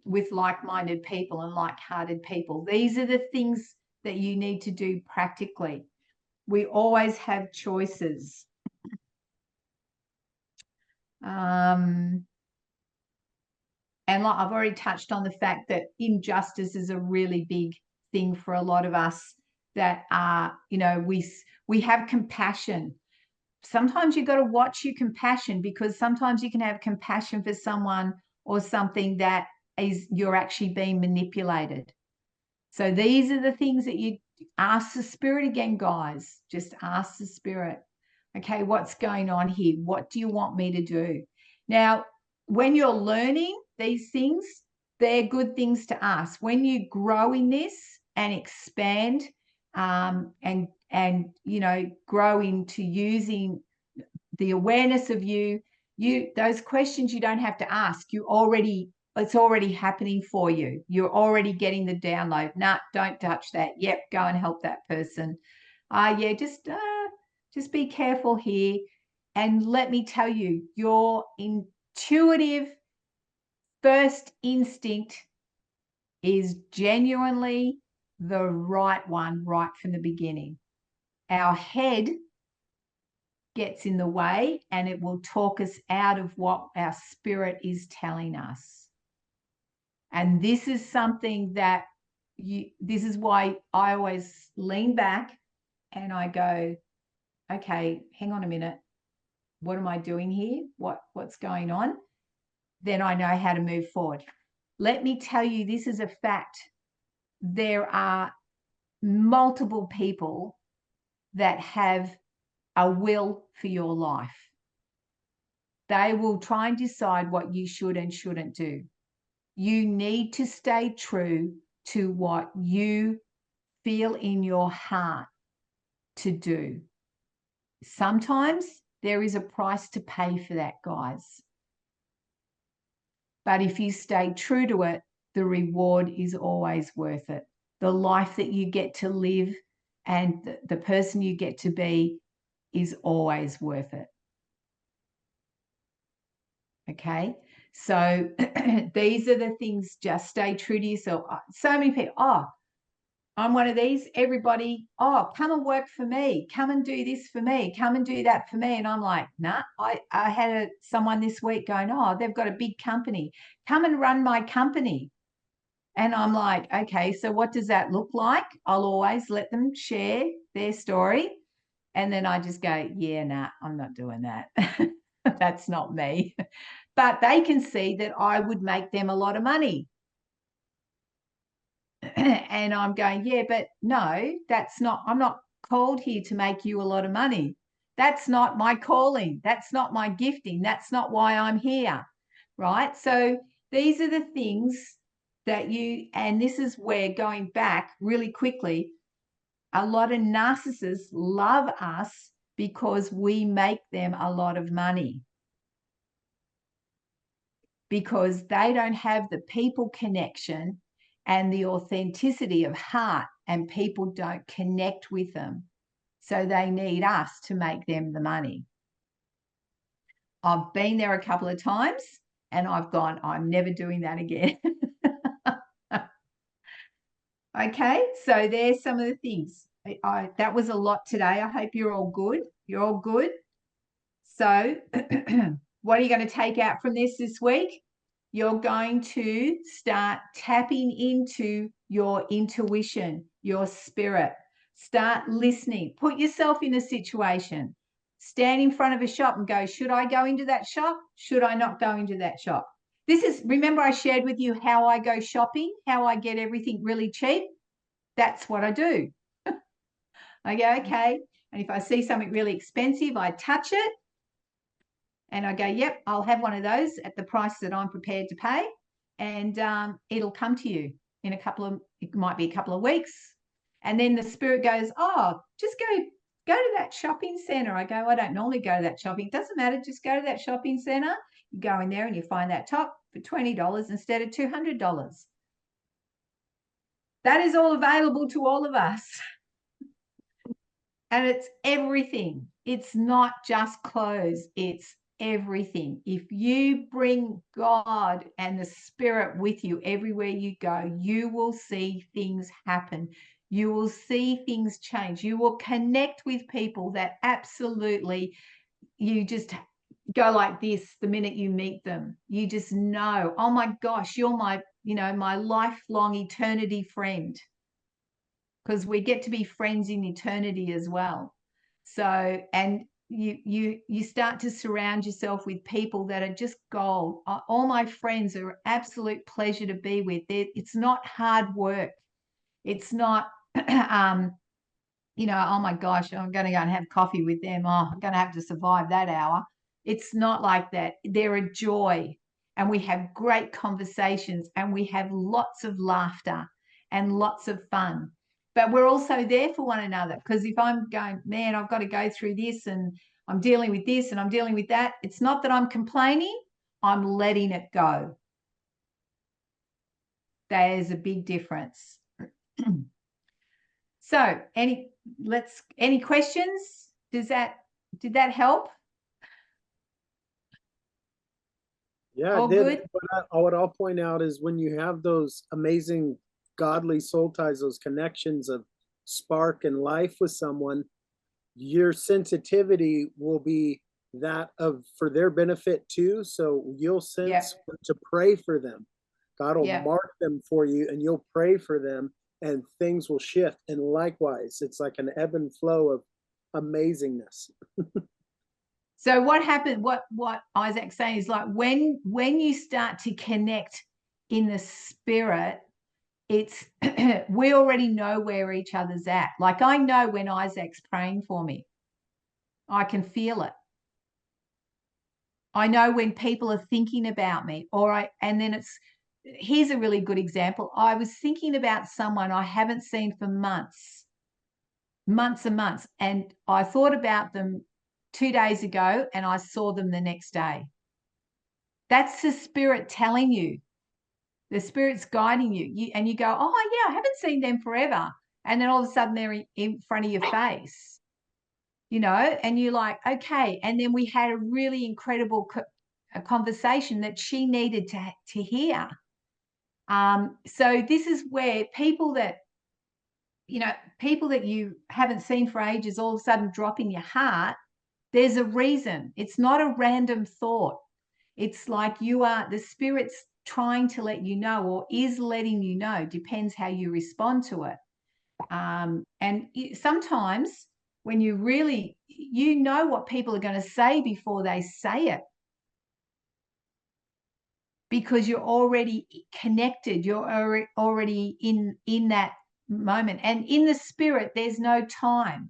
With like-minded people and like-hearted people. These are the things that you need to do practically. We always have choices. And like I've already touched on the fact that injustice is a really big thing for a lot of us, that are, we have compassion. Sometimes you've got to watch your compassion, because sometimes you can have compassion for someone or something that you're actually being manipulated. So these are the things that you ask the spirit again, guys. Just ask the spirit, okay, what's going on here? What do you want me to do? Now, when you're learning these things, they're good things to ask. When you grow in this and expand, and grow into using the awareness of you, those questions you don't have to ask. It's already happening for you. You're already getting the download. Nah, don't touch that. Yep, go and help that person. Just be careful here. And let me tell you, your intuitive first instinct is genuinely the right one right from the beginning. Our head gets in the way, and it will talk us out of what our spirit is telling us. And this is something that this is why I always lean back and I go, okay, hang on a minute. What am I doing here? What's going on? Then I know how to move forward. Let me tell you, this is a fact. There are multiple people that have a will for your life. They will try and decide what you should and shouldn't do. You need to stay true to what you feel in your heart to do. Sometimes there is a price to pay for that, guys. But if you stay true to it, the reward is always worth it. The life that you get to live and the person you get to be is always worth it. Okay, so these are the things. Just stay true to yourself. So many people, I'm one of these. Everybody, come and work for me. Come and do this for me. Come and do that for me. And I'm like, nah. I had someone this week going, they've got a big company. Come and run my company. And I'm like, okay, so what does that look like? I'll always let them share their story. And then I just go, yeah, nah, I'm not doing that. That's not me. But they can see that I would make them a lot of money. And I'm going, yeah, but no, that's not, I'm not called here to make you a lot of money. That's not my calling. That's not my gifting. That's not why I'm here. Right. So these are the things that and this is where, going back really quickly, a lot of narcissists love us because we make them a lot of money, because they don't have the people connection and the authenticity of heart, and people don't connect with them. So they need us to make them the money. I've been there a couple of times and I've gone, I'm never doing that again. Okay, so there's some of the things. That was a lot today. I hope you're all good. You're all good. So what are you going to take out from this week? You're going to start tapping into your intuition, your spirit. Start listening. Put yourself in a situation. Stand in front of a shop and go, should I go into that shop? Should I not go into that shop? Remember I shared with you how I go shopping, how I get everything really cheap? That's what I do. I go, okay. And if I see something really expensive, I touch it. And I go, yep, I'll have one of those at the price that I'm prepared to pay. And it'll come to you in it might be a couple of weeks. And then the spirit goes, just go to that shopping center. I go, I don't normally go to that shopping. It doesn't matter. Just go to that shopping center. You go in there and you find that top for $20 instead of $200. That is all available to all of us. And it's everything. It's not just clothes. It's everything. If you bring God and the Spirit with you everywhere you go, you will see things happen. You will see things change. You will connect with people that absolutely, you just go like this the minute you meet them. You just know, oh my gosh, you're my lifelong eternity friend, because we get to be friends in eternity as well. So, and you start to surround yourself with people that are just gold. All my friends are absolute pleasure to be with. It's not hard work. It's not, oh my gosh, I'm going to go and have coffee with them. Oh, I'm going to have to survive that hour. It's not like that. They're a joy, and we have great conversations, and we have lots of laughter and lots of fun. But we're also there for one another, because if I'm going, man, I've got to go through this and I'm dealing with this and I'm dealing with that, it's not that I'm complaining, I'm letting it go. There's a big difference. So any questions? Did that help? Yeah, All it did. good? What I'll point out is when you have those amazing godly soul ties, those connections of spark and life with someone, your sensitivity will be that of for their benefit too. So you'll sense to pray for them. God will mark them for you and you'll pray for them. and things will shift. And likewise, it's like an ebb and flow of amazingness. So what happened, what Isaac's saying is, like, when you start to connect in the spirit, it's we already know where each other's at. Like, I know when Isaac's praying for me. I can feel it. I know when people are thinking about me, and then here's a really good example. I was thinking about someone I haven't seen for months and months. And I thought about them 2 days ago and I saw them the next day. That's the spirit telling you. The spirit's guiding you. And you go, oh, yeah, I haven't seen them forever. And then all of a sudden they're in front of your face, and you're like, okay. And then we had a really incredible conversation that she needed to hear. So this is where people that you haven't seen for ages all of a sudden drop in your heart. There's a reason. It's not a random thought. It's like the spirit's trying to let you know, or is letting you know, depends how you respond to it. And sometimes when you really, what people are going to say before they say it, because you're already connected, you're already in that moment. And in the spirit, there's no time.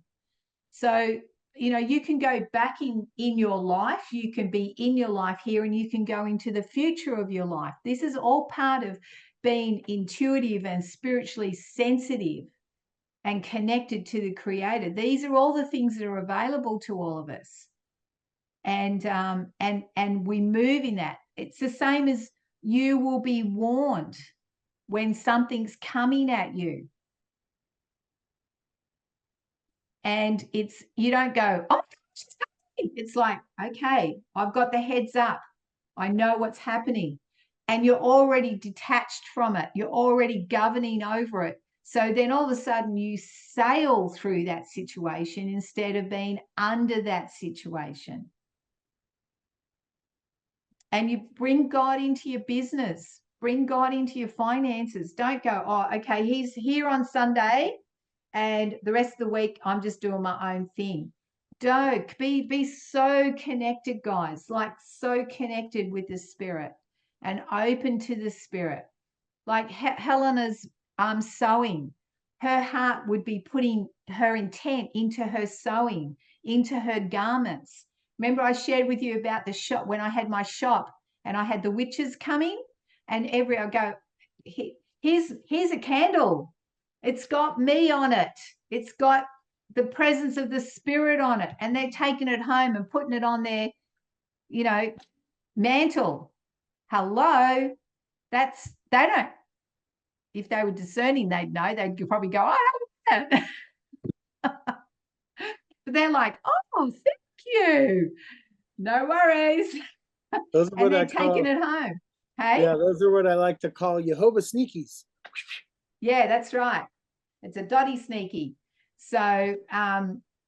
So, you can go back in your life, you can be in your life here, and you can go into the future of your life. This is all part of being intuitive and spiritually sensitive and connected to the Creator. These are all the things that are available to all of us. And we move in that. It's the same as you will be warned when something's coming at you. And you don't go, oh, it's like, okay, I've got the heads up. I know what's happening. And you're already detached from it. You're already governing over it. So then all of a sudden you sail through that situation instead of being under that situation. And you bring God into your business, bring God into your finances. Don't go, oh, okay, he's here on Sunday and the rest of the week I'm just doing my own thing. Don't be so connected, guys, like so connected with the spirit and open to the spirit. Like Helena's sewing, her heart would be putting her intent into her sewing, into her garments. Remember I shared with you about the shop when I had my shop and I had the witches coming, and I go, here's a candle. It's got me on it. It's got the presence of the spirit on it. And they're taking it home and putting it on their, mantle. Hello. They don't, if they were discerning, they'd know. They'd probably go, oh, but they're like, oh, thank you. No worries. Those are and they're taking it home. Hey? Yeah, those are what I like to call Jehovah sneakies. Yeah, that's right. It's a dotty sneaky. So,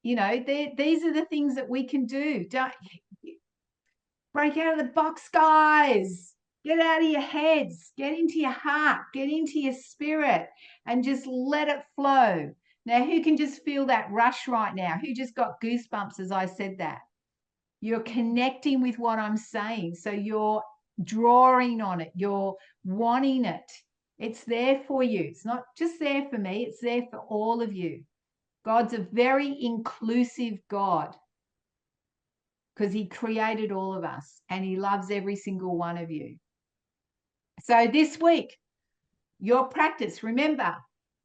these are the things that we can do. Don't break out of the box, guys. Get out of your heads. Get into your heart. Get into your spirit and just let it flow. Now, who can just feel that rush right now? Who just got goosebumps as I said that? You're connecting with what I'm saying. So you're drawing on it. You're wanting it. It's there for you. It's not just there for me. It's there for all of you. God's a very inclusive God because he created all of us and he loves every single one of you. So this week, your practice, remember,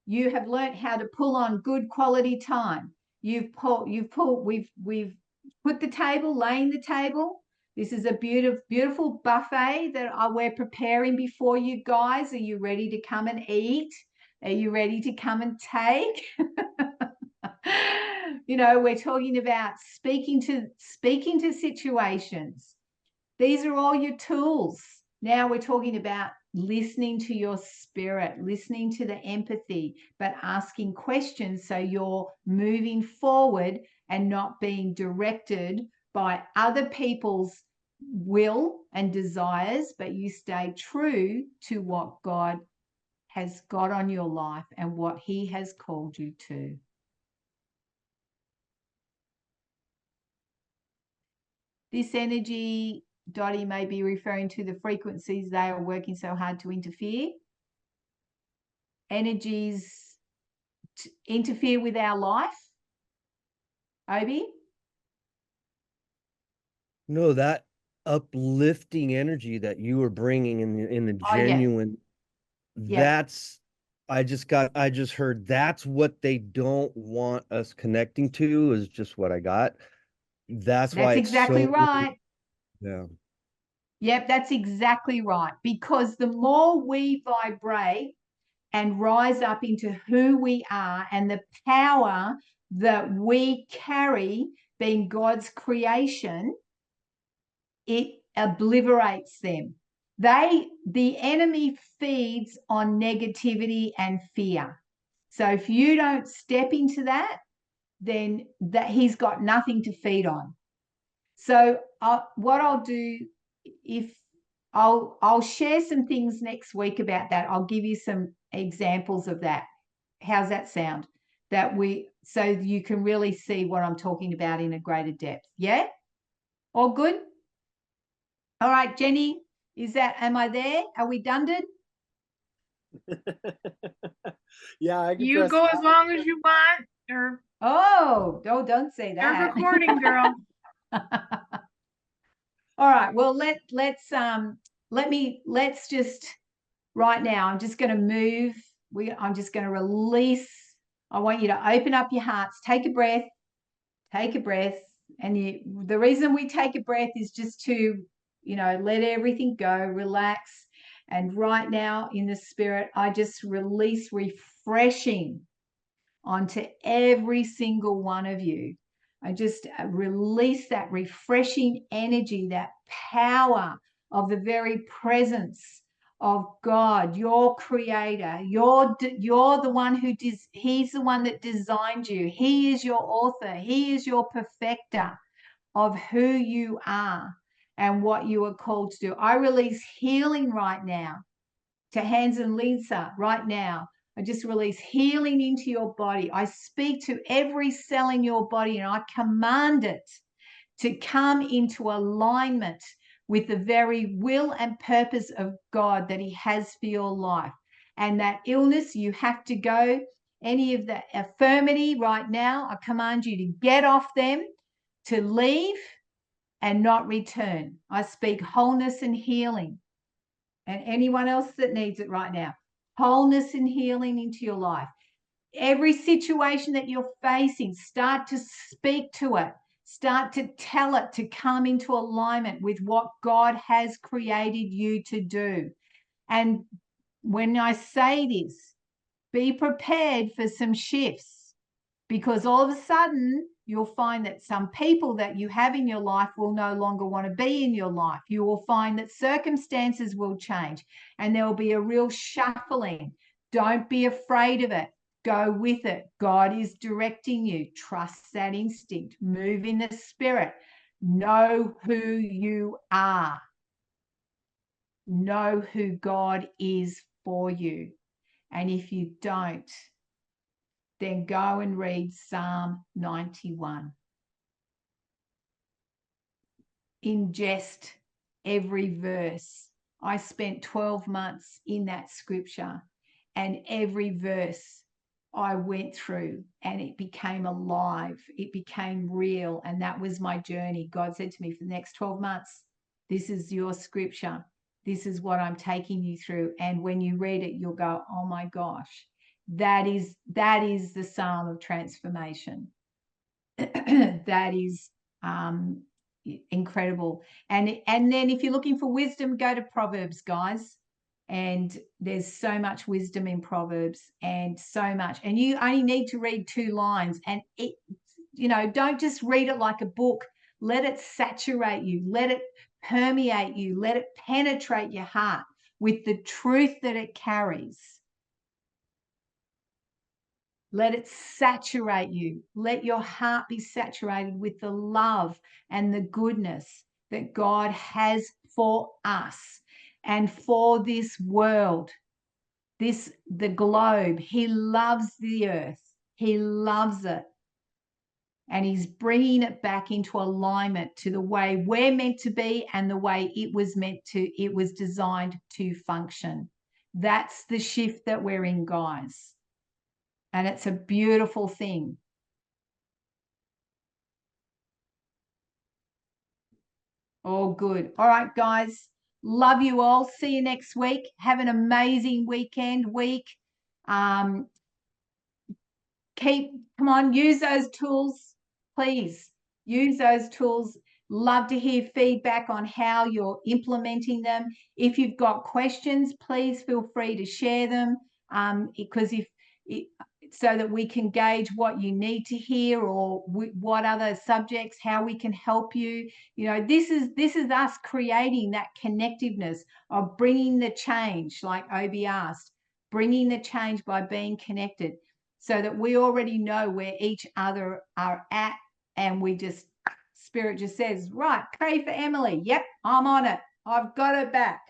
you have learned how to pull on good quality time. We've put the table, laying the table. This is a beautiful buffet that we're preparing before you guys. Are you ready to come and eat? Are you ready to come and take? We're talking about speaking to situations. These are all your tools. Now we're talking about listening to your spirit, listening to the empathy, but asking questions so you're moving forward and not being directed by other people's will and desires, but you stay true to what God has got on your life and what he has called you to. This energy, Dottie, may be referring to the frequencies they are working so hard to interfere. Energies interfere with our life. Obi? No, that uplifting energy that you were bringing in the genuine, that's, I just heard that's what they don't want us connecting to, is just what I got. That's why it's exactly so, right. yeah. Yep, that's exactly right. Because the more we vibrate and rise up into who we are and the power that we carry, being God's creation, it obliterates them. The enemy feeds on negativity and fear. So if you don't step into that, then he's got nothing to feed on. So what I'll do, if I'll share some things next week about that. I'll give you some examples of that. How's that sound? So you can really see what I'm talking about in a greater depth. Yeah? All good? All right, Jenny, am I there? Are we done? Yeah, I can You press go as long as you want. Or don't say you're that. recording, girl. All right. Well, let's just right now. I'm just going to move. I'm just going to release. I want you to open up your hearts. Take a breath. Take a breath. And the reason we take a breath is just to, let everything go, relax. And right now in the spirit, I just release refreshing onto every single one of you. I just release that refreshing energy, that power of the very presence of God, your creator. You're the one he's the one that designed you. He is your author. He is your perfecter of who you are and what you are called to do. I release healing right now to Hans and Lisa right now. I just release healing into your body. I speak to every cell in your body and I command it to come into alignment with the very will and purpose of God that he has for your life. And that illness, you have to go, any of the infirmity right now, I command you to get off them, to leave and not return. I speak wholeness and healing. And anyone else that needs it right now, wholeness and healing into your life. Every situation that you're facing, start to speak to it. Start to tell it to come into alignment with what God has created you to do. And when I say this, be prepared for some shifts, because all of a sudden you'll find that some people that you have in your life will no longer want to be in your life. You will find that circumstances will change and there will be a real shuffling. Don't be afraid of it. Go with it. God is directing you. Trust that instinct. Move in the spirit. Know who you are. Know who God is for you. And if you don't, then go and read Psalm 91. Ingest every verse. I spent 12 months in that scripture, and every verse I went through and it became alive. It became real. And that was my journey. God said to me, for the next 12 months, this is your scripture. This is what I'm taking you through. And when you read it, you'll go, oh my gosh, that is the Psalm of transformation. That is incredible. And then if you're looking for wisdom, go to Proverbs, guys. And there's so much wisdom in Proverbs, and so much. And you only need to read 2 lines, and don't just read it like a book. Let it saturate you. Let it permeate you. Let it penetrate your heart with the truth that it carries. Let it saturate you. Let your heart be saturated with the love and the goodness that God has for us and for this world. the globe. He loves the earth. He loves it. And he's bringing it back into alignment to the way we're meant to be and the way it was designed to function. That's the shift that we're in, guys. And it's a beautiful thing. All good. All right, guys. Love you all. See you next week. Have an amazing week. Come on, use those tools, please. Use those tools. Love to hear feedback on how you're implementing them. If you've got questions, please feel free to share them, because so that we can gauge what you need to hear or what other subjects, how we can help you. You know, this is us creating that connectiveness of bringing the change, like Obi asked, bringing the change by being connected, so that we already know where each other are at, and Spirit just says, right, pray for Emily. Yep, I'm on it. I've got her back.